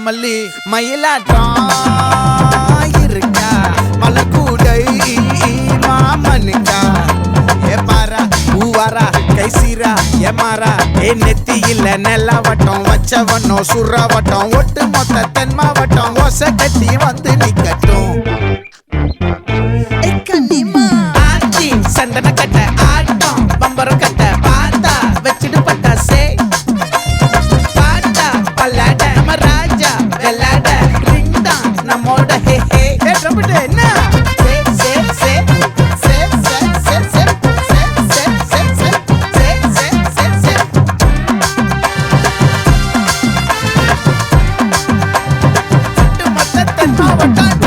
மல்லி மயிலாட்டம் இருக்கா மலக்கூடை மாமனுக்கா ஏ பாரா பூவாரா கைசீரா ஏமாறா ஏ நெத்தி இல்ல நெல்லவட்டம் வச்சவனோ சுறவட்டம் ஒட்டு மொத்த தென் மாவட்டம் ஓசை கட்டி வந்து நிக்கட்டும் ஆச்சி சந்தன கட்ட ஆட்டம் பம்பரம் கட்ட பார்த்தா வச்சுட்டு பட்டாசே பாட்டா பல்லாட நம்ம ராஜா வெள்ளாட ரிங் தான் நம்மோட ஹே ஹே ட்ரம்பட் என்ன What